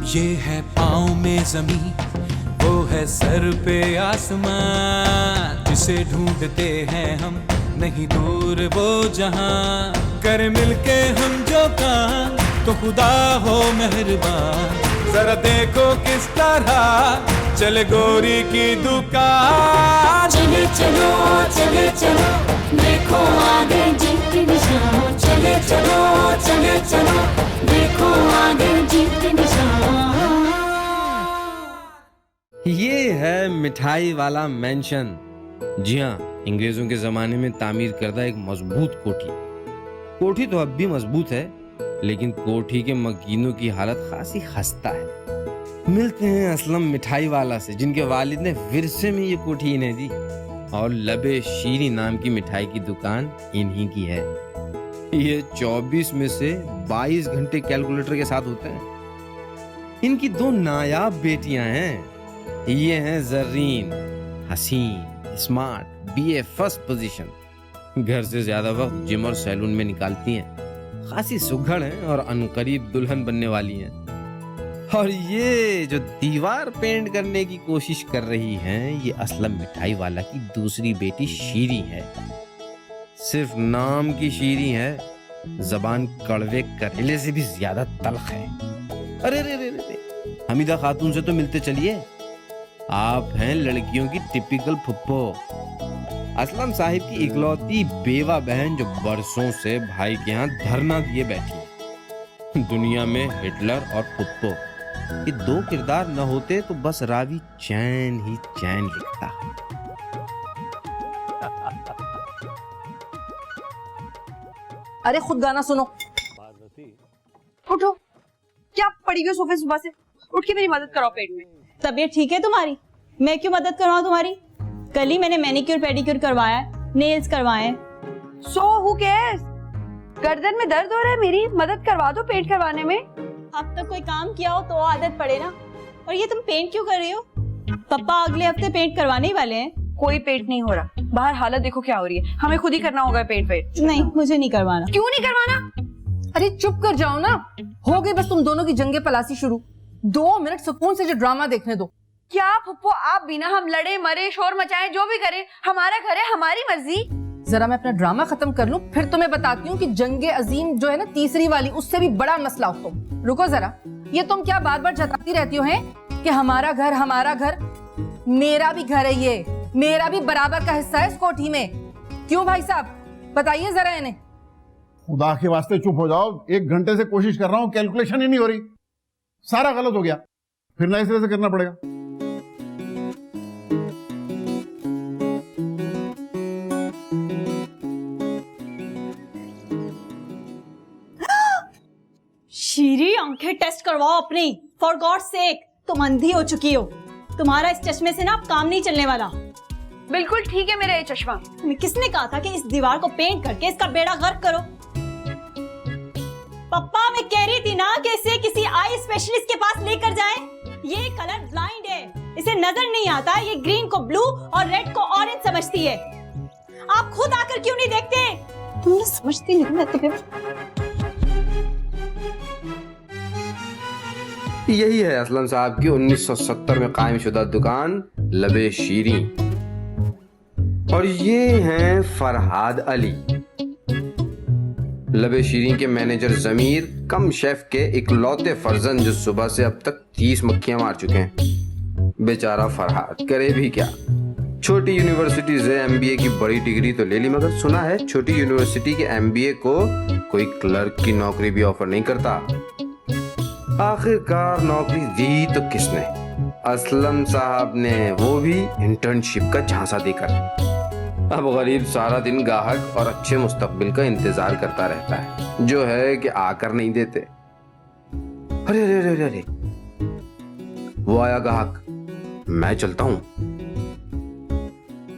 ये है पाँव में जमीन, वो है सर पे आसमान, जिसे ढूंढते हैं हम नहीं दूर वो जहां। कर मिलके हम जो काम तो खुदा हो मेहरबान, जरा देखो किस तरह चले गोरी की दुकान। चले चलो चले चलो देखो आगे जीत के निशान, चले चलो चले चलो देखो आगे जीत के निशान। ये है मिठाई वाला मेंशन। जी हाँ, अंग्रेजों के जमाने में तामीर करदा एक मजबूत कोठी। कोठी तो अब भी मजबूत है, लेकिन कोठी के मकीनों की हालत खासी खस्ता है। मिलते हैं असलम मिठाई वाला से, जिनके वालिद ने विरसे में ये कोठी इन्हें दी, और लबे शीरी नाम की मिठाई की दुकान इन्हीं की है। ये 24 में से 22 घंटे कैलकुलेटर के साथ होते हैं। इनकी दो नायाब बेटियां हैं। ये हैं जर्रीन, हसीन, स्मार्ट, बीए फर्स्ट पोजीशन। घर से ज्यादा वक्त जिम और सैलून में निकालती हैं। खासी सुघड़ हैं और अनकरीब दुल्हन बनने वाली हैं। और ये जो दीवार पेंट करने की कोशिश कर रही हैं, ये असलम मिठाई वाला की दूसरी बेटी शीरी है। सिर्फ नाम की शीरी है, जबान कड़वे करेले से भी ज्यादा तल्ख है। अरे रे रे रे, हमीदा खातून से तो मिलते चलिए। आप हैं लड़कियों की टिपिकल फुप्पो, असलम साहिब की इकलौती बेवा बहन, जो बरसों से भाई के यहाँ धरना दिए बैठी है। दुनिया में हिटलर और फुप्पो, ये दो किरदार न होते तो बस रावी चैन ही चैन लिखता। अरे खुद गाना सुनो। उठो, क्या पड़ी हुई सोफे सुबह से? उठ के मेरी मदद करो पेट में। तबीयत ठीक है तुम्हारी? मैं क्यों मदद करवाऊं तुम्हारी? कल ही मैंने मैनिक्योर पेडिक्योर करवाया है, नेल्स करवाए हैं। So who cares? गर्दन में दर्द हो रहा है मेरी, मदद करवा दो पेंट करवाने में। अब तक कोई काम किया हो तो आदत पड़े ना। और ये तुम पेंट क्यों कर रही हो? पापा अगले हफ्ते पेंट करवाने ही वाले हैं। कोई पेंट नहीं हो रहा, बाहर हालत देखो क्या हो रही है। हमें खुद ही करना होगा पेंट। नहीं, मुझे नहीं करवाना। क्यों नहीं करवाना? अरे चुप कर जाओ ना, हो गई बस तुम दोनों की जंगे पलासी शुरू। 2 मिनट सुकून से जो ड्रामा देखने दो। क्या फुप्पो, आप बिना हम लड़े मरे शोर मचाए जो भी करें, हमारा घर है, हमारी मर्जी। जरा मैं अपना ड्रामा खत्म कर लूं, फिर तुम्हें बताती हूँ कि जंगे अजीम जो है ना, तीसरी वाली, उससे भी बड़ा मसला हो तुम। रुको जरा, ये तुम क्या बार बार जताती रहती हो हैं कि हमारा घर हमारा घर? मेरा भी घर है ये, मेरा भी बराबर का हिस्सा है इस कोठी में। क्यों भाई साहब, बताइए जरा इन्हें। खुदा के वास्ते चुप हो जाओ, 1 घंटे से कोशिश कर रहा हूं, कैलकुलेशन ही नहीं हो रही। सारा गलत हो गया, फिर नए सिरे से करना पड़ेगा। शीरी, आंखें टेस्ट करवाओ अपनी, फॉर गॉड सेक। तुम अंधी हो चुकी हो, तुम्हारा इस चश्मे से ना अब काम नहीं चलने वाला। बिल्कुल ठीक है मेरा ये चश्मा। तुम्हें किसने कहा था कि इस दीवार को पेंट करके इसका बेड़ा गर्क करो? पप्पा, मैं कह रही थी ना कि इसे किसी आई स्पेशलिस्ट के पास लेकर जाएं। ये कलर ब्लाइंड है, इसे नजर नहीं आता ये ग्रीन को ब्लू और रेड को ऑरेंज समझती है। आप खुद आकर क्यों नहीं देखते? तुम समझती नहीं, मैं तुम्हें। यही है असलम साहब की 1970 में कायम शुदा दुकान लबे शीरी। और ये हैं फरहाद अली, लबे शीरी के मैनेजर जमीर कम शेफ के इकलौते फर्जन, जो सुबह से अब तक 30 मक्खियां मार चुके हैं। बेचारा फरहाद करे भी क्या। छोटी यूनिवर्सिटी से एमबीए की बड़ी डिग्री तो ले ली, मगर सुना है छोटी यूनिवर्सिटी के एमबीए को कोई क्लर्क की नौकरी भी ऑफर नहीं करता। आखिरकार नौकरी दी तो किसने? असलम साहब ने, वो भी इंटर्नशिप का झांसा देकर। अब गरीब सारा दिन गाहक और अच्छे मुस्तकबिल का इंतजार करता रहता है, जो है कि आकर नहीं देते। अरे अरे अरे अरे, वो आया गाहक, मैं चलता हूँ।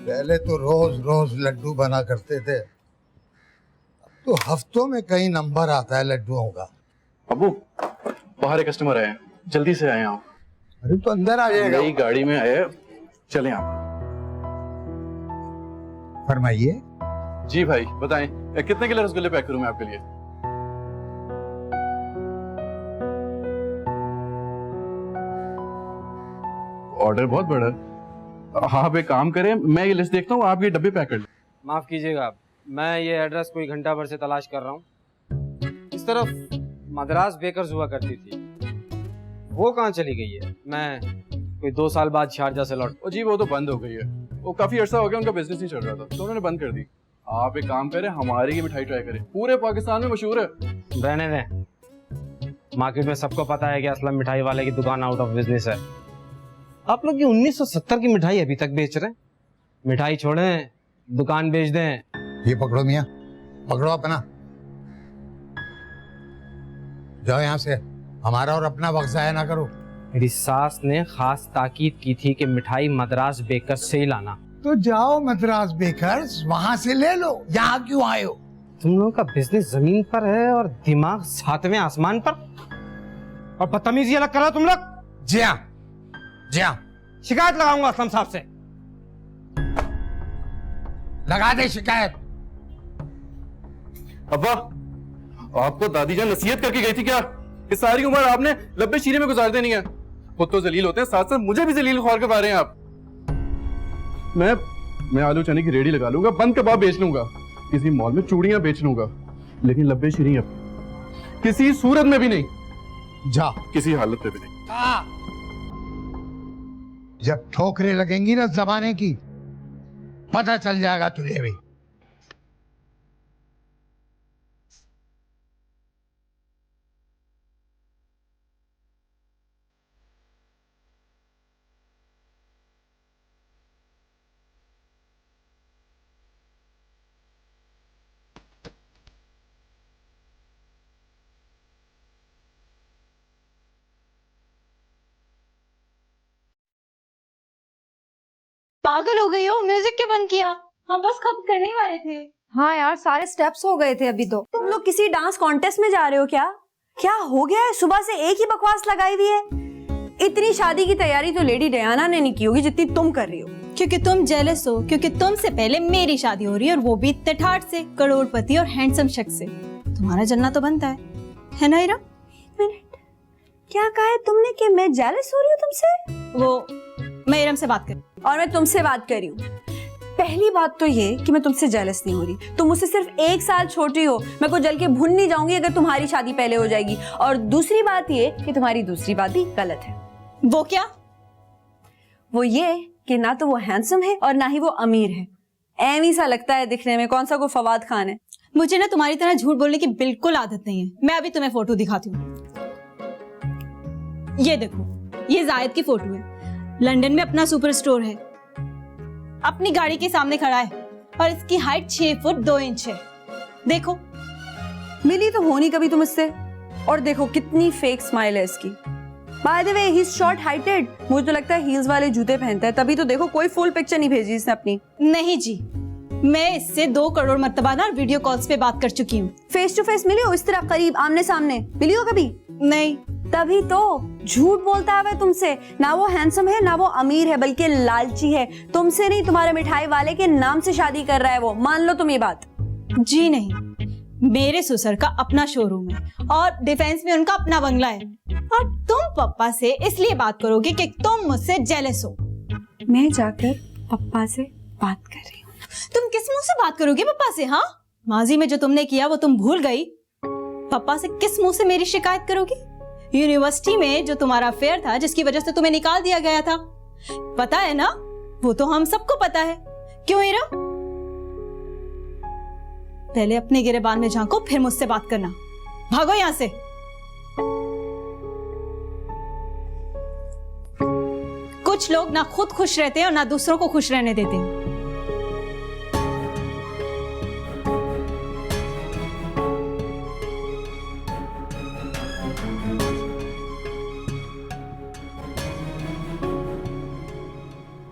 पहले तो रोज रोज लड्डू बना करते थे, अब तो हफ्तों में कई नंबर आता है लड्डुओं का। अबू, बाहर एक कस्टमर आए हैं, जल्दी से आए आप। अरे तो अंदर आ जाएगा। नई गाड़ी में आए, चलें आप। फरमाइए। जी भाई बताएं, कितने किलो रसगुल्ले पैक करूं मैं आपके लिए? ऑर्डर बहुत बड़ा है। आप एक काम करें, मैं ये लिस्ट देखता हूँ, आप ये डब्बे पैक कर लें। माफ कीजिएगा आप, मैं ये एड्रेस कोई घंटा भर से तलाश कर रहा हूँ। इस तरफ मद्रास बेकर्स हुआ करती थी, वो कहाँ चली गई है? मैं कोई 2 साल बाद शारजा से लौट। जी वो तो बंद हो गई है, वो काफी अर्सा हो गया, उनका बिजनेस नहीं चल रहा था तो उन्होंने बंद कर दी। आप एक काम करें, हमारी की मिठाई ट्राई करें, पूरे पाकिस्तान में मशहूर है। रहने दें, मार्केट में सबको पता है कि असलम मिठाई वाले की दुकान आउट ऑफ बिजनेस है। आप लोग ये 1970 की मिठाई अभी तक बेच रहे हैं। मिठाई छोड़ें, दुकान बेच दें। ये पकड़ो मियाँ, पकड़ो अपना, जाओ यहाँ से, हमारा और अपना वक्त जाया ना करो। मेरी सास ने खास ताकीद की थी कि मिठाई मद्रास बेकर्स से ही लाना। तो जाओ मद्रास बेकर्स, वहां से ले लो, यहाँ क्यों आए हो? तुम लोगों का बिजनेस जमीन पर है और दिमाग 7वें आसमान पर, और बदतमीजी अलग करो तुम लोग। जी हाँ, जी हाँ, शिकायत लगाऊंगा असलम साहब से। लगा दे शिकायत। अब्बा, आपको दादी जान नसीहत करके गई थी क्या कि सारी उम्र आपने लब्बे शीरे में गुजार देनी है? खुद तो जलील होते हैं, साथ साथ मुझे भी जलील ख्वार करवा रहे हैं आप। मैं आलू चने की रेडी लगा लूंगा, बंद कबाब बेच लूंगा, किसी मॉल में चूड़ियां बेच लूंगा, लेकिन लब्बे शीरी अब किसी सूरत में भी नहीं, जा, किसी हालत में भी नहीं। जब ठोकरें लगेंगी ना जमाने की, पता चल जाएगा तुझे भी। पागल हो गई हो, म्यूजिक क्यों बंद किया? हम बस खत्म करने ही वाले थे। हाँ यार, सारे स्टेप्स हो गए थे अभी तो। तुम लोग किसी डांस कॉन्टेस्ट में जा रहे हो क्या? क्या हो गया है? सुबह से एक ही बकवास लगाई हुई है। इतनी शादी की तैयारी तो लेडी डयाना ने नहीं की होगी जितनी तुम कर रही हो। क्योंकि तुम जेलस हो, क्योंकि तुमसे पहले मेरी शादी हो रही है, और वो भी इतने ठाठ से, करोड़पति और हैंडसम शख्स से। तुम्हारा जलना तो बनता है ना इरा? मिनट, क्या कहा है तुमने कि मैं जेलस हो रही हूँ तुमसे? वो मैं इरम से बात कर, और मैं तुमसे बात कर रही हूँ। पहली बात तो ये कि मैं तुमसे जेलस नहीं हो रही, तुम मुझसे सिर्फ 1 साल छोटी हो, मैं को जल के भून नहीं जाऊंगी अगर तुम्हारी शादी पहले हो जाएगी। और दूसरी बात ये कि तुम्हारी दूसरी बात भी गलत है। वो क्या? वो ये कि ना तो वो हैंडसम है और ना ही वो अमीर है। एवी सा लगता है दिखने में, कौन सा कोई फवाद खान है। मुझे ना तुम्हारी तरह झूठ बोलने की बिल्कुल आदत नहीं है। मैं अभी तुम्हें फोटो दिखाती हूँ। ये देखो, ये जायद की फोटो है। लंदन में अपना सुपर स्टोर है, अपनी गाड़ी के सामने खड़ा है, और इसकी हाइट 6 फुट 2 इंच है। देखो, मिली तो होनी कभी तुम इससे, और देखो कितनी फेक स्माइल है इसकी। By the way, he is short heighted. मुझे तो लगता है हील्स वाले जूते पहनता है, तभी तो देखो कोई फुल पिक्चर नहीं भेजी इसने अपनी। नहीं जी, मैं इससे 2 करोड़ मर्तबा ना वीडियो कॉल्स पे बात कर चुकी हूँ। फेस टू फेस मिली हो, इस तरह करीब आमने सामने मिली हो कभी? नहीं। तभी तो झूठ बोलता है वह तुमसे। ना वो हैंडसम है, ना वो अमीर है, बल्कि लालची है। तुमसे नहीं, तुम्हारे मिठाई वाले के नाम से शादी कर रहा है वो। मान लो तुम ये बात। जी नहीं, मेरे ससुर का अपना शोरूम है और डिफेंस में उनका अपना बंगला है, और तुम पापा से इसलिए बात करोगे कि तुम मुझसे जेलस हो। मैं जाकर पापा से बात कर रही हूँ। तुम किस मुंह से बात करोगे पापा से? हाँ, माजी में जो तुमने किया वो तुम भूल गई। पापा से किस मुंह से मेरी शिकायत करोगी? यूनिवर्सिटी में जो तुम्हारा अफेयर था, जिसकी वजह से तुम्हें निकाल दिया गया था, पता है ना? वो तो हम सबको पता है। क्यों इरा? पहले अपने गिरेबान में झांको, फिर मुझसे बात करना। भागो यहां से। कुछ लोग ना खुद खुश रहते हैं और ना दूसरों को खुश रहने देते हैं।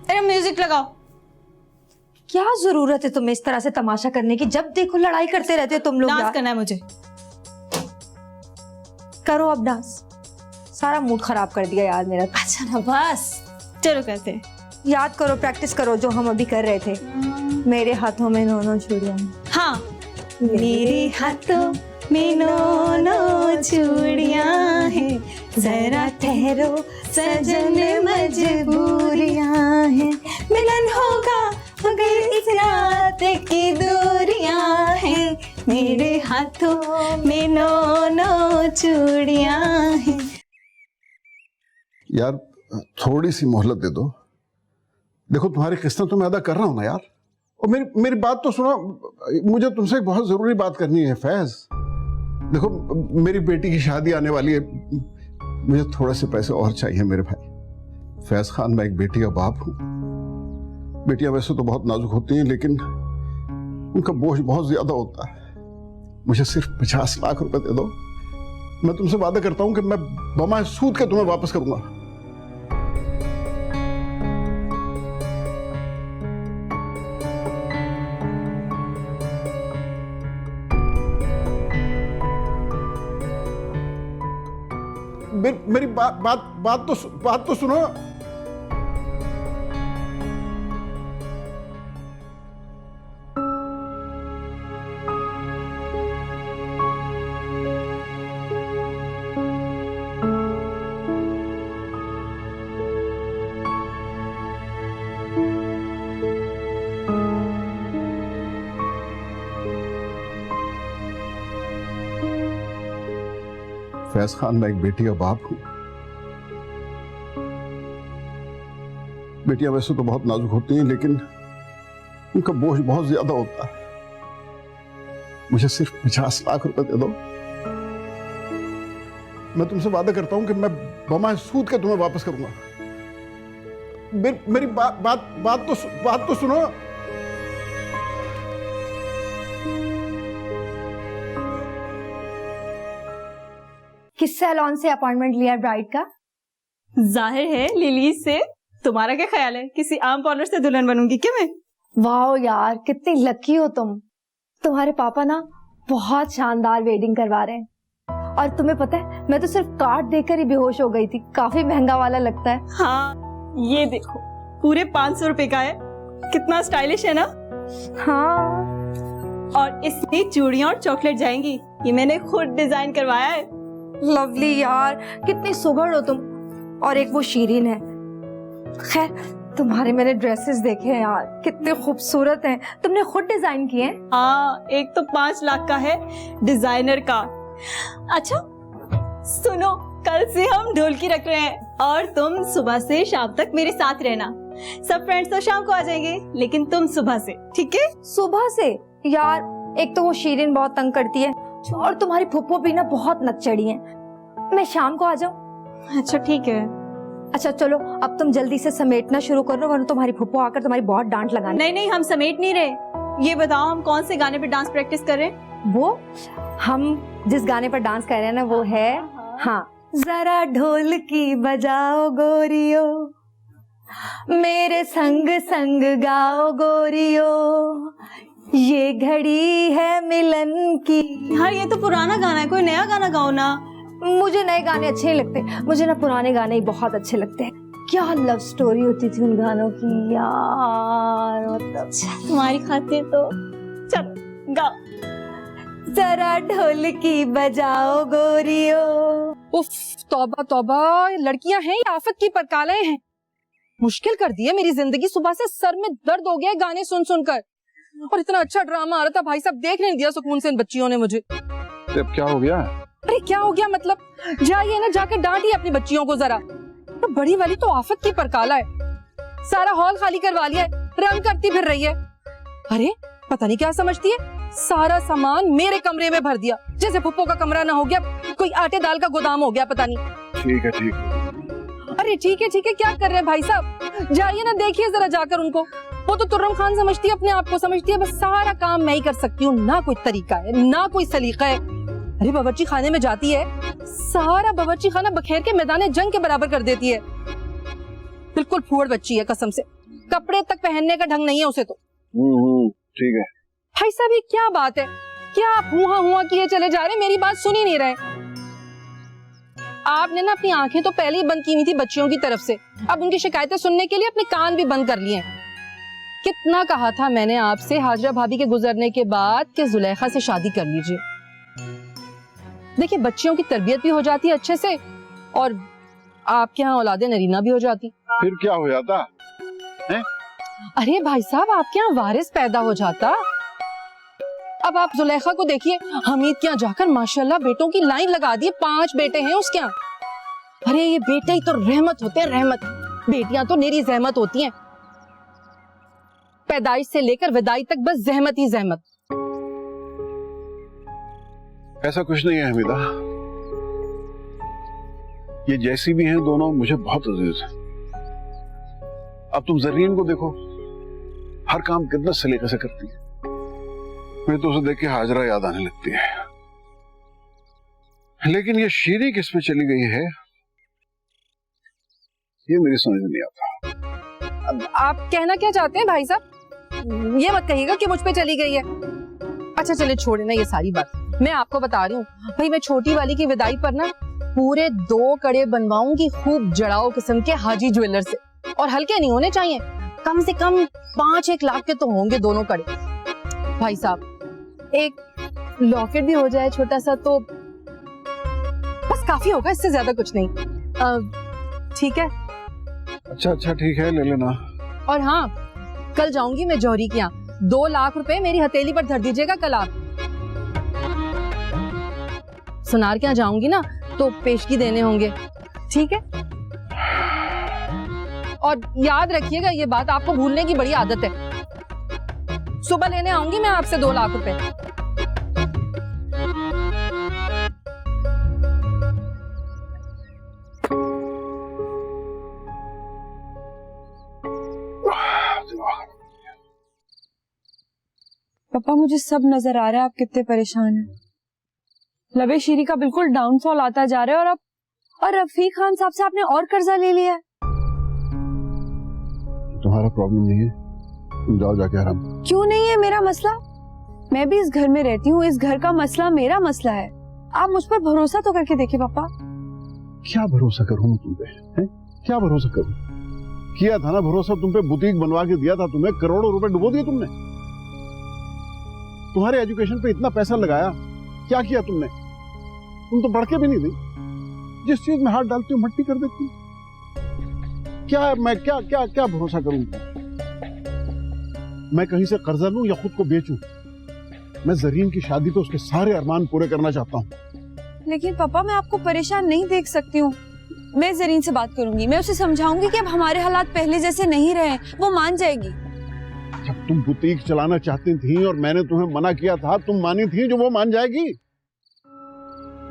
अरे म्यूजिक लगाओ। क्या जरूरत है तुम्हें इस तरह से तमाशा करने की? जब देखो लड़ाई करते रहते हो तुम लोग। डांस करना है मुझे। करो अब डांस। सारा मूड खराब कर दिया यार मेरा। अच्छा ना, बस चलो करते हैं। याद करो, प्रैक्टिस करो जो हम अभी कर रहे थे। मेरे हाथों में 9 चूड़ियां। हाँ, मेरे हाथों में 9 चूड़ियां हैं, जरा ठहरो सजन मजबूरियां हैं, मिलन होगा मगर इस रात की दूरियां हैं, मेरे हाथों में नो चूड़ियां हैं। यार थोड़ी सी मोहलत दे दो। देखो तुम्हारी किस्मत तो मैं अदा कर रहा हूं ना यार। और मेरी बात तो सुनो, मुझे तुमसे एक बहुत जरूरी बात करनी है फैज। देखो मेरी बेटी की शादी आने वाली है, मुझे थोड़े से पैसे और चाहिए मेरे भाई। फैज खान, मैं एक बेटी का बाप हूं। बेटियां वैसे तो बहुत नाजुक होती हैं, लेकिन उनका बोझ बहुत ज्यादा होता है। मुझे सिर्फ 50 लाख रुपए दे दो, मैं तुमसे वादा करता हूं कि मैं बमाए सूद के तुम्हें वापस करूंगा। मेरी बात तो सुनो। फैज खान, मैं एक बेटी का बाप हूं। बेटियां वैसे तो बहुत नाजुक होती हैं, लेकिन उनका बोझ बहुत ज्यादा होता है। मुझे सिर्फ 50 लाख रुपए दे दो, मैं तुमसे वादा करता हूं कि मैं बमाए सूद के तुम्हें वापस करूंगा। मेरी बात तो सुनो। किस सैलून से अपॉइंटमेंट लिया ब्राइड का? जाहिर है लिली से। तुम्हारा क्या ख्याल है, किसी आम पार्लर से दुल्हन बनूंगी क्या मैं? वाह यार, कितनी लकी हो तुम। तुम्हारे पापा ना बहुत शानदार वेडिंग करवा रहे हैं। और तुम्हें पता है, मैं तो सिर्फ कार्ड देखकर ही बेहोश हो गई थी। काफी महंगा वाला लगता है। हाँ, ये देखो पूरे 500 रुपए का है। कितना स्टाइलिश है ना? हाँ। और इसमें चूड़ियां और चॉकलेट जाएंगी। ये मैंने खुद डिजाइन करवाया है। लवली यार, कितनी सुघड़ हो तुम। और एक वो शीरीन है। खैर, तुम्हारे मैंने ड्रेसेस देखे हैं यार, कितने खूबसूरत हैं। तुमने खुद डिजाइन किए हैं? हाँ, एक तो 5 लाख का है डिजाइनर का। अच्छा सुनो, कल से हम ढोलकी रख रहे हैं और तुम सुबह से शाम तक मेरे साथ रहना। सब फ्रेंड्स तो शाम को आ जाएंगे, लेकिन तुम सुबह से, ठीक है? सुबह से? यार एक तो वो शीरीन बहुत तंग करती है और तुम्हारी फुप्पो भी ना बहुत नकचड़ी है। मैं शाम को आ जाऊं? अच्छा ठीक है। अच्छा चलो, अब तुम जल्दी से समेटना शुरू करो, वरना तुम्हारी फुप्पो आकर तुम्हारी बहुत डांट लगाने। नहीं नहीं, हम समेट नहीं रहे। ये बताओ, हम कौन से गाने पे डांस प्रैक्टिस कर रहे हैं? वो हम जिस गाने पर डांस कर रहे हैं ना, वो है, हाँ, जरा ढोलकी बजाओ गोरियो, मेरे संग संग गाओ गोरियो, ये घड़ी है मिलन की। यार ये तो पुराना गाना है, कोई नया गाना गाओ ना। मुझे नए गाने अच्छे नहीं लगते, मुझे ना पुराने गाने ही बहुत अच्छे लगते हैं। क्या लव स्टोरी होती थी उन गानों की यार, मतलब तुम्हारी खातिर तो चलो गाओ। जरा ढोलकी बजाओ गोरियो। उफ, तौबा तौबा, लड़कियां हैं या आफत की परकालें हैं। मुश्किल कर दी है मेरी जिंदगी। सुबह से सर में दर्द हो गया गाने सुन सुनकर। और इतना अच्छा ड्रामा आ रहा था, भाई साहब देख नहीं दिया सुकून से इन बच्चियों ने मुझे। अब क्या हो गया? अरे क्या हो गया मतलब? जाइए ना, जाके डांटिए अपनी बच्चियों को जरा। तो बड़ी वाली तो आफत की परकाला है, सारा हॉल खाली करवा लिया है, रंग करती फिर रही है। अरे पता नहीं क्या समझती है, सारा सामान मेरे कमरे में भर दिया, जैसे पुप्पो का कमरा ना हो गया, कोई आटे दाल का गोदाम हो गया पता नहीं। ठीक है ठीक है। अरे ठीक है क्या कर रहे हैं भाई साहब? जाइए ना, देखिए जरा जाकर उनको। वो तो तुर्रम खान समझती है, अपने आप को समझती है, बस सारा काम मैं ही कर सकती हूँ, ना कोई तरीका है ना कोई सलीका है। अरे बावर्ची खाने में जाती है, सारा बावर्ची खाना बखेर के मैदान जंग के बराबर कर देती है। बिल्कुल फूहड़ बच्ची है कसम से, कपड़े तक पहनने का ढंग नहीं है उसे तो। ठीक है भाई साहब, ये क्या बात है? क्या आप हुआ हुआ किए चले जा रहे, मेरी बात सुन ही नहीं रहे। आपने ना अपनी आंखें तो पहले ही बंद की हुई थी बच्चियों की तरफ से, अब उनकी शिकायतें सुनने के लिए अपने कान भी बंद कर लिए। कितना कहा था मैंने आपसे हाजरा भाभी के गुजरने के बाद कि जुलेखा से शादी कर लीजिए। देखिए बच्चियों की तरबियत भी हो जाती है अच्छे से, और आपके यहाँ औलादे नरीना भी हो जाती। फिर क्या हो जाता है? अरे भाई साहब, आपके यहाँ वारिस पैदा हो जाता। अब आप जुलेखा को देखिए, हमीद के यहाँ जाकर माशाल्लाह बेटों की लाइन लगा दी, 5 बेटे हैं उसके यहाँ। अरे ये बेटे ही तो रहमत होते हैं, रहमत। बेटियां तो मेरी जहमत होती हैं। पैदाइश से लेकर विदाई तक बस जहमत ही जहमत। ऐसा कुछ नहीं है हमीदा, ये जैसी भी हैं दोनों मुझे बहुत अजीज है। अब तुम जरीन को देखो, हर काम कितना सलीके से करती है। मुझे तो उसे देख के हाजरा याद आने लगती है। लेकिन ये शीरी किस पे चली गई है, ये मेरी समझ नहीं आता। अब आप कहना क्या चाहते हैं भाई साहब? ये मत कहिएगा कि मुझ पे चली गई है। अच्छा चले, छोड़े ना ये सारी बात। मैं आपको बता रही हूँ भाई, मैं छोटी वाली की विदाई पर ना पूरे 2 कड़े बनवाऊंगी खूब जड़ाऊ किस्म के हाजी ज्वेलर से, और हल्के नहीं होने चाहिए। कम से कम 5-1 लाख के तो होंगे दोनों कड़े। भाई साहब एक लॉकेट भी हो जाए छोटा सा तो बस काफी होगा, इससे ज्यादा कुछ नहीं। ठीक है? अच्छा ठीक है, ले लेना। और हाँ, कल जाऊंगी मैं जौहरी के यहाँ, 2 लाख रुपए मेरी हथेली पर धर दीजिएगा कल आप। सुनार के यहाँ जाऊंगी ना तो पेशगी देने होंगे, ठीक है? और याद रखिएगा ये बात, आपको भूलने की बड़ी आदत है। सुबह लेने आऊंगी मैं आपसे 2 लाख रुपए। पापा मुझे सब नजर आ रहा है आप कितने परेशान हैं। लबे शीरी का बिल्कुल डाउनफॉल आता जा रहा है, और रफीक खान साहब से आपने और कर्जा ले लिया है। तुम्हारा प्रॉब्लम नहीं है, तुम जाओ जाके आराम। क्यों नहीं है मेरा मसला? मैं भी इस घर में रहती हूँ, इस घर का मसला मेरा मसला है। आप मुझ पर भरोसा तो करके देखिए पापा। क्या भरोसा करूं तुम पे, है? क्या भरोसा करूं? किया था ना भरोसा तुम पे, बुटीक बनवा के दिया था तुम्हें, करोड़ों रुपए डुबो दिए तुमने। तुम्हारे एजुकेशन पे इतना पैसा लगाया, क्या किया तुमने? तुम तो बढ़ के भी नहीं दी, जिस चीज में हाथ डालती हो मट्टी कर देती हो। क्या मैं क्या भरोसा करूं? मैं कहीं से कर्जा लूं या खुद को बेचूं? मैं जरीन की शादी पे उसके सारे अरमान पूरे करना चाहता हूं। लेकिन पापा मैं आपको परेशान नहीं देख सकती हूँ। मैं जरीन से बात करूंगी, मैं उसे समझाऊंगी कि अब हमारे हालात पहले जैसे नहीं रहे, वो मान जाएगी। जब तुम बुटीक चलाना चाहती थी और मैंने तुम्हें मना किया था, तुम मानी थी जो वो मान जाएगी?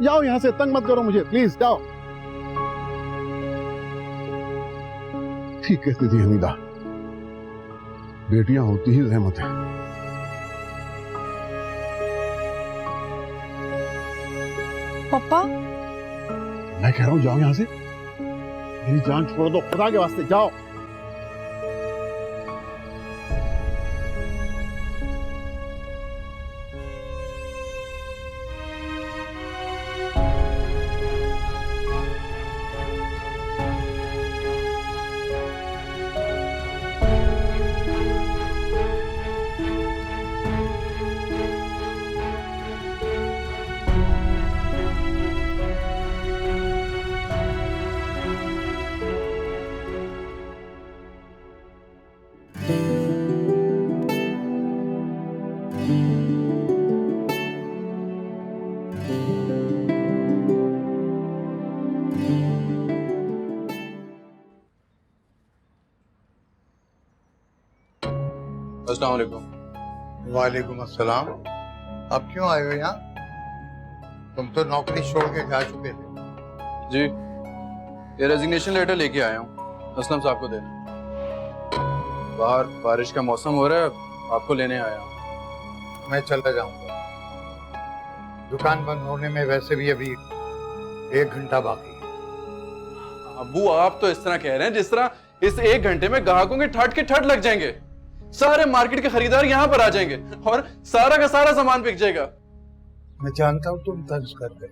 जाओ यहां से, तंग मत करो मुझे प्लीज, जाओ। ठीक कहती थी हमीदा, बेटियां होती ही रहमत है। पापा मैं कह रहा हूं जाओ यहां से, मेरी जान छोड़ दो खुदा के वास्ते, जाओ। अस्सलाम वालेकुम। वालेकुम अस्सलाम। अब क्यों आए हो यहाँ? तुम तो नौकरी छोड़ के जा चुके थे। जी, ये रेजिग्नेशन लेटर लेके आया हूँ, असलम साहब को देना। बाहर बारिश का मौसम हो रहा है, आपको लेने आया हूँ। मैं चला जाऊंगा, दुकान बंद होने में वैसे भी अभी 1 घंटा बाकी है। अबू आप तो इस तरह कह रहे हैं जिस तरह इस 1 घंटे में ग्राहकों के ठट के ठट लग जाएंगे, सारे मार्केट के खरीदार यहाँ पर आ जाएंगे और सारा का सारा सामान बिक जाएगा। मैं जानता हूं तुम तंज कर गए,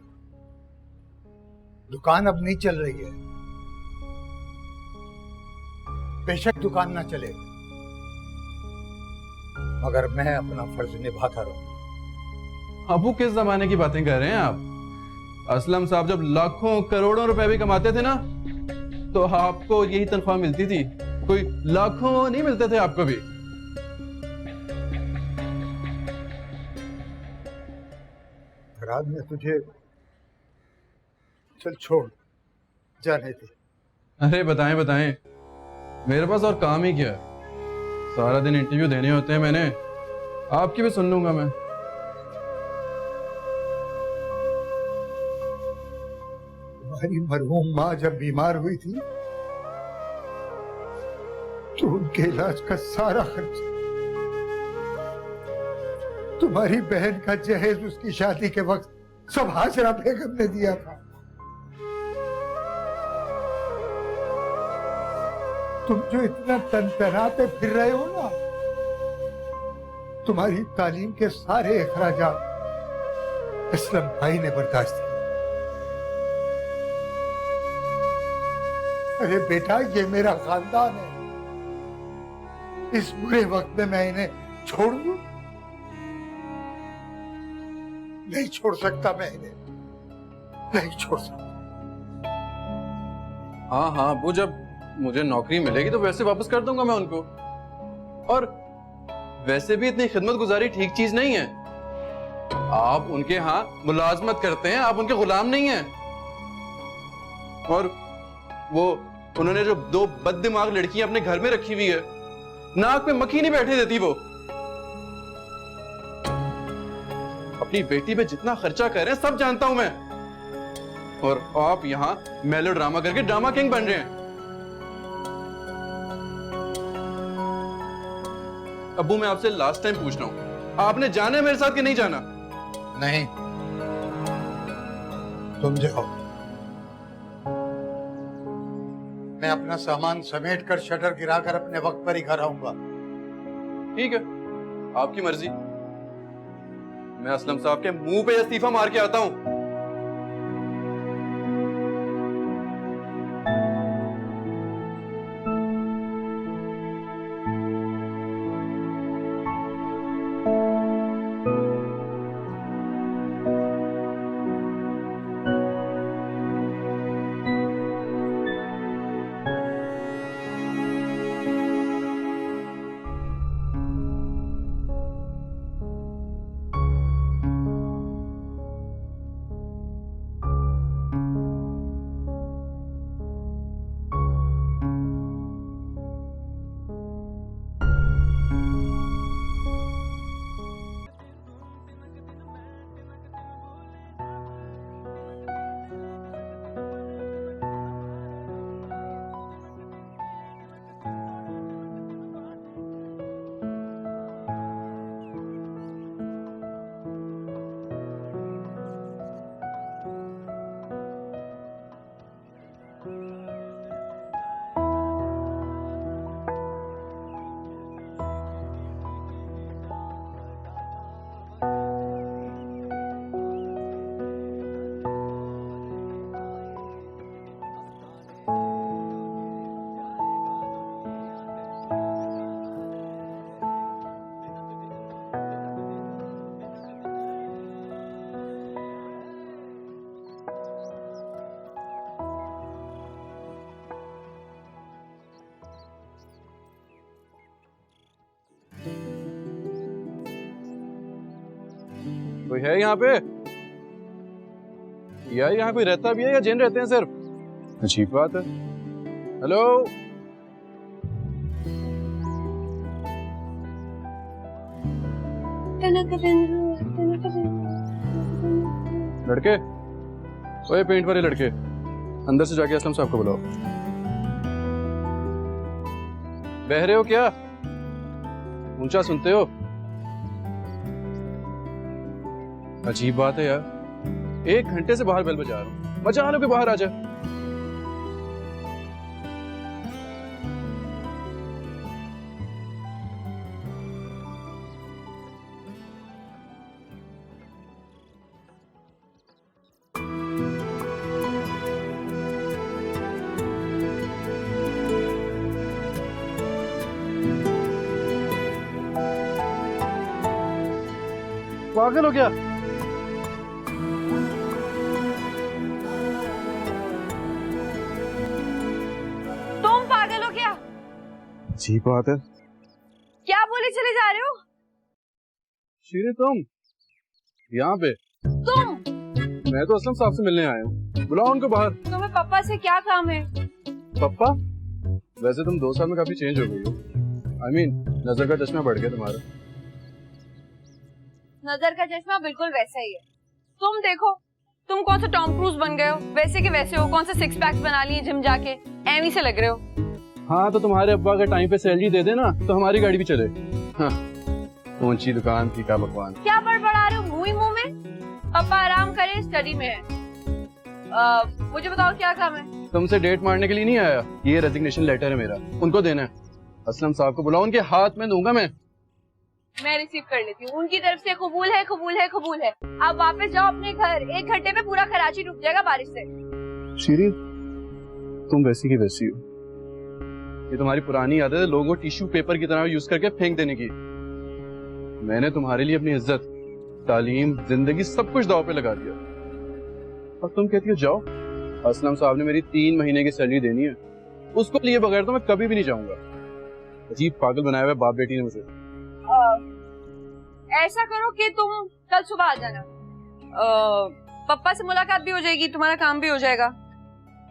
दुकान अब नहीं चल रही है। बेशक दुकान ना चले, मगर मैं अपना फर्ज निभाता रहूं। अबू किस जमाने की बातें कर रहे हैं आप? असलम साहब जब लाखों करोड़ों रुपए भी कमाते थे ना, तो आपको यही तनख्वाह मिलती थी, कोई लाखों नहीं मिलते थे आपको भी। रात में तुझे चल छोड़ जाने दे। अरे बताएं बताएं, मेरे पास और काम ही क्या है, सारा दिन इंटरव्यू देने होते हैं मैंने, आपकी भी सुन लूंगा मैं। तुम्हारी मरहूम माँ जब बीमार हुई थी तो उनके इलाज का सारा खर्च, तुम्हारी बहन का जहेज उसकी शादी के वक्त सब हाजरा बेगम ने दिया था। तुम जो इतना तनतनाते फिर रहे हो ना, तुम्हारी तालीम के सारे अखराजात असलम भाई ने बर्दाश्त किए। अरे बेटा, ये मेरा खानदान है, इस बुरे वक्त में मैं इन्हें छोड़ दूं? नहीं छोड़ सकता मैं इन्हें, नहीं छोड़ सकता। हाँ हाँ, वो जब मुझे नौकरी मिलेगी तो वैसे वापस कर दूंगा मैं उनको। और वैसे भी इतनी खिदमत गुजारी ठीक चीज नहीं है। आप उनके यहाँ मुलाजमत करते हैं, आप उनके गुलाम नहीं हैं। और वो उन्होंने जो 2 बददिमाग लड़कियां अपने घर में रखी हुई है, नाक पे मक्खी नहीं बैठे देती वो। अपनी बेटी पे जितना खर्चा कर रहे हैं सब जानता हूं मैं, और आप यहाँ मेलो ड्रामा करके ड्रामा किंग बन रहे हैं। अब्बू, मैं आपसे लास्ट टाइम पूछ रहा हूं, आपने जाना है मेरे साथ कि नहीं जाना? नहीं, तुम जाओ, मैं अपना सामान समेट कर शटर गिराकर अपने वक्त पर ही घर आऊंगा। ठीक है, आपकी मर्जी। मैं असलम साहब के मुंह पे इस्तीफा मार के आता हूं। कोई है यहाँ पे, या यहाँ कोई रहता भी है या जिन रहते हैं सिर्फ? अजीब बात है। हेलो, लड़के, ओए पेंट वाले लड़के, अंदर से जाके असलम साहब को बुलाओ। बह रहे हो क्या? ऊंचा सुनते हो? अजीब बात है यार, 1 घंटे से बाहर बेल बजा रहा हूं, मजा लो कि बाहर आ जा। पागल हो गया? अजीब बात है। क्या बोले चले जा रहे हो? शीरे तुम यहाँ पे? तुम? मैं तो असलम साहब से मिलने आया हूँ, बुलाओ उनको बाहर। तुम्हें पापा से क्या काम है? पापा? वैसे तुम 2 साल में काफी चेंज हो गई हो। I mean, नजर का चश्मा बढ़ गया तुम्हारा। नजर का चश्मा बिल्कुल वैसा ही है। तुम देखो, तुम कौन सा टॉम क्रूज बन गए हो, वैसे के वैसे हो, कौन सा 6 पैक्स बना लिए जिम जाके, एमी से लग रहे हो। हाँ तो तुम्हारे अब्बा का टाइम पे सैलरी दे देना तो हमारी गाड़ी भी चले। हाँ, ऊंची दुकान फीका पकवान। क्या बड़बड़ा रहे हो मुंह ही मुंह में? पापा आराम करे, स्टडी में है। मुझे बताओ क्या काम है? तुमसे डेट मारने के लिए नहीं आया, ये रेजिग्नेशन लेटर है मेरा, उनको देना है। असलम साहब को बुलाओ, उनके हाथ में दूंगा मैं रिसीव कर लेती हूँ। उनकी तरफ से कबूल है, कबूल है, कबूल है। आप वापस जाओ अपने घर, 1 घंटे में पूरा कराची डूब जाएगा बारिश से। शीरी, तुम वैसी की वैसी हो। ये तुम्हारी पुरानी आदत है लोगों को टिश्यू पेपर की तरह यूज करके फेंक देने की। मैंने तुम्हारे लिए अपनी इज्जत, तालीम, जिंदगी सब कुछ दांव पे लगा दिया, और तुम कहती हो जाओ। असलम साहब ने मेरी 3 महीने की सैलरी देनी है, उसको लिए बगैर तो मैं कभी भी नहीं जाऊंगा। अजीब पागल बनाया हुआ बाप बेटी ने मुझे। ऐसा करो कि तुम कल सुबह आ जाना, पापा से मुलाकात भी हो जाएगी, तुम्हारा काम भी हो जाएगा।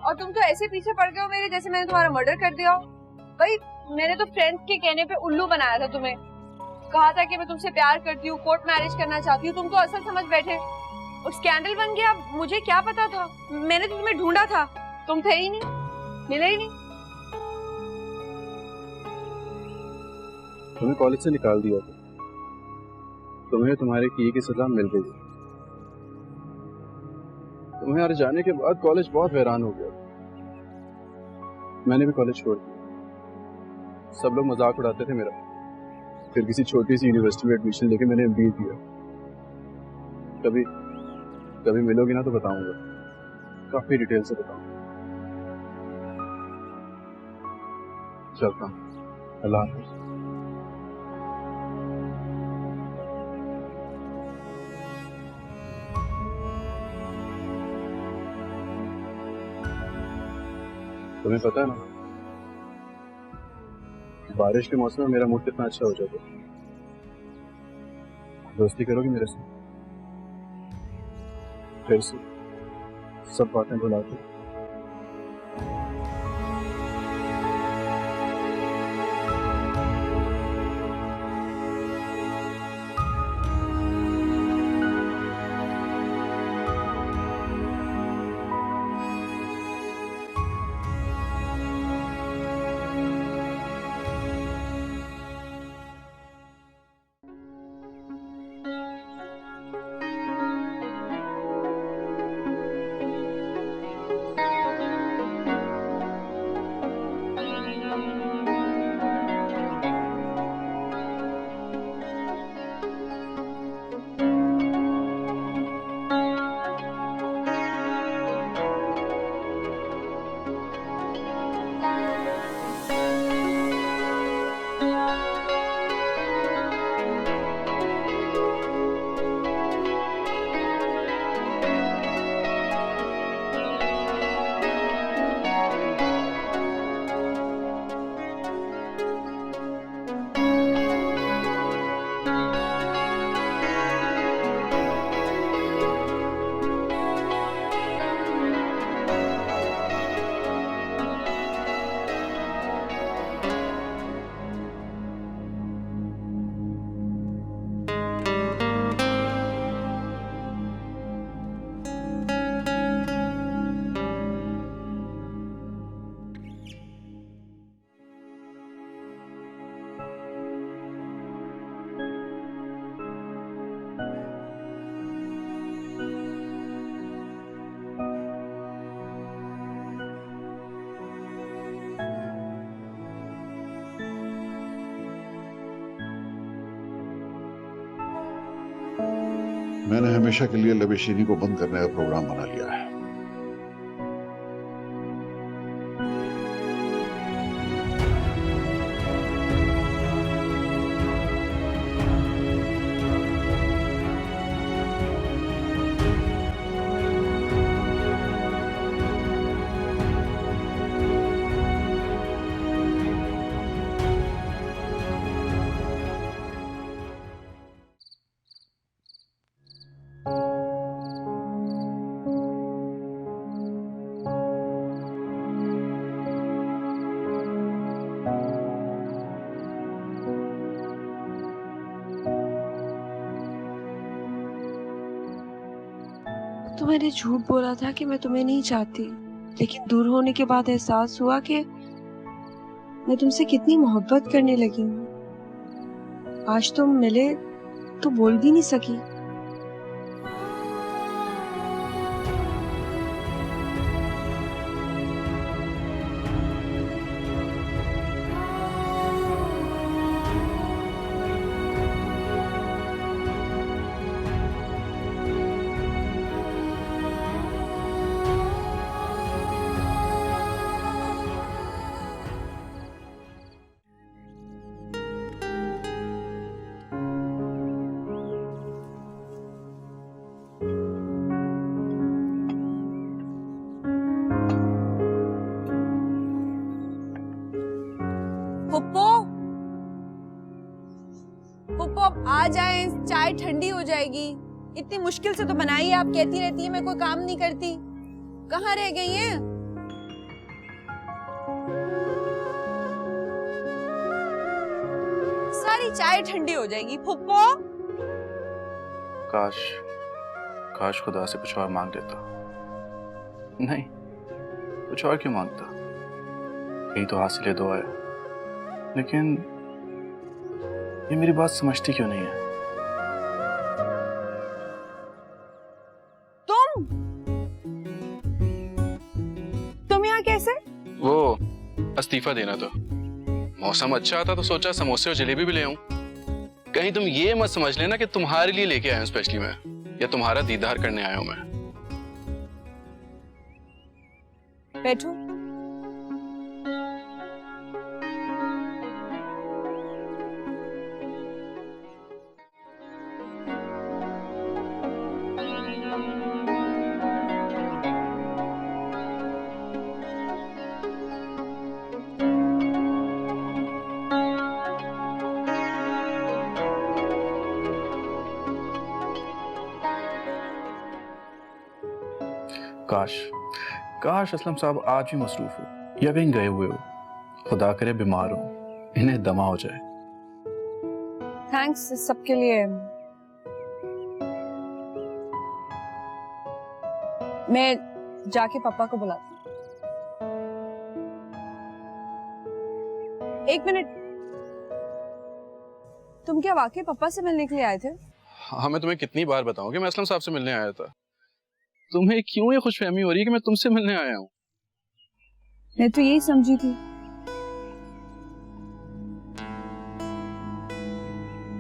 और तुम तो ऐसे पीछे पड़ गए हो मेरे, जैसे मैंने तुम्हारा मर्डर कर दिया हो। भाई मैंने तो फ्रेंड्स के कहने पे उल्लू बनाया था तुम्हें, कहा था कि मैं तुमसे प्यार करती हूँ, कोर्ट मैरिज करना चाहती हूँ। तुम तो असल समझ बैठे और स्कैंडल बन गया। मुझे क्या पता था, मैंने तो तुम्हें ढूंढा था, तुम थे ही नहीं, मिले ही नहीं। तुम्हें कॉलेज से निकाल दिया था, तुम्हें तुम्हारे किए की सजा मिल गई। तुम्हें यहाँ जाने के बाद कॉलेज बहुत हैरान हो गया। मैंने भी कॉलेज छोड़ दिया। सब लोग मजाक उड़ाते थे मेरा। फिर किसी छोटी सी यूनिवर्सिटी में एडमिशन लेके मैंने एमबीए किया। कभी कभी मिलोगी ना तो बताऊंगा, काफी डिटेल से बताऊंगा। चलता हूँ, अल्लाह हाफ़िज़। तुम्हें पता है ना, बारिश के मौसम में मेरा मूड कितना अच्छा हो जाता है। दोस्ती करोगी मेरे से? फिर से सब बातें भुला के। मैंने हमेशा के लिए लबेशीनी को बंद करने का प्रोग्राम बना लिया है। तो मैंने झूठ बोला था कि मैं तुम्हें नहीं चाहती, लेकिन दूर होने के बाद एहसास हुआ कि मैं तुमसे कितनी मोहब्बत करने लगी हूँ। आज तुम मिले तो बोल भी नहीं सकी। पुप्पो, पुप्पो अब आ जाए, चाय ठंडी हो जाएगी। इतनी मुश्किल से तो बनाई है, आप कहती रहती है मैं कोई काम नहीं करती। कहाँ रह गई हैं? सारी चाय ठंडी हो जाएगी। पुप्पो, काश खुदा से कुछ और मांग लेता। नहीं, कुछ और क्यों मांगता, यही तो हासिल दुआ है। लेकिन ये मेरी बात समझती क्यों नहीं है? तुम यहाँ कैसे? वो इस्तीफा देना था। मौसम अच्छा आता तो सोचा समोसे और जलेबी भी ले आऊं। कहीं तुम ये मत समझ लेना कि तुम्हारे लिए लेके आया हूं स्पेशली मैं, या तुम्हारा दीदार करने आया हूं मैं। बैठो। काश असलम साहब आज भी मसरूफ हो या कहीं गए हुए हो, खुदा करे बीमार हो, इन्हें दमा हो जाए। थैंक्स सबके लिए। मैं जाके पापा को बुलाती हूँ। एक मिनट, तुम क्या वाकई पापा से मिलने के लिए आए थे? हाँ, मैं तुम्हें कितनी बार बताऊं कि मैं असलम साहब से मिलने आया था। तुम्हें क्यों ये खुशफहमी हो रही है कि मैं तुमसे मिलने आया हूँ? मैं तो यही समझी थी।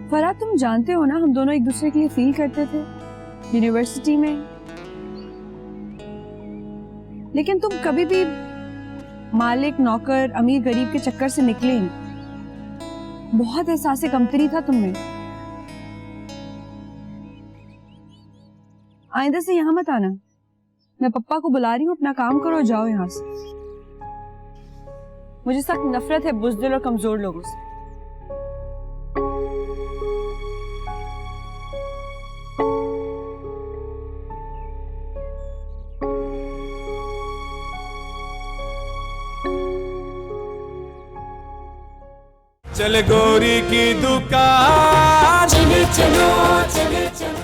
फराद, तुम जानते हो ना हम दोनों एक दूसरे के लिए फील करते थे यूनिवर्सिटी में, लेकिन तुम कभी भी मालिक नौकर अमीर गरीब के चक्कर से निकले ही नहीं। बहुत एहसास कमतरी था तुम में। आइंदा से यहाँ मत आना। मैं पप्पा को बुला रही हूँ, अपना काम करो और जाओ यहाँ से। मुझे सख्त नफरत है बुज़दिल और कमजोर लोगों से। चल गोरी की दुकान, चले चलो चले चलो।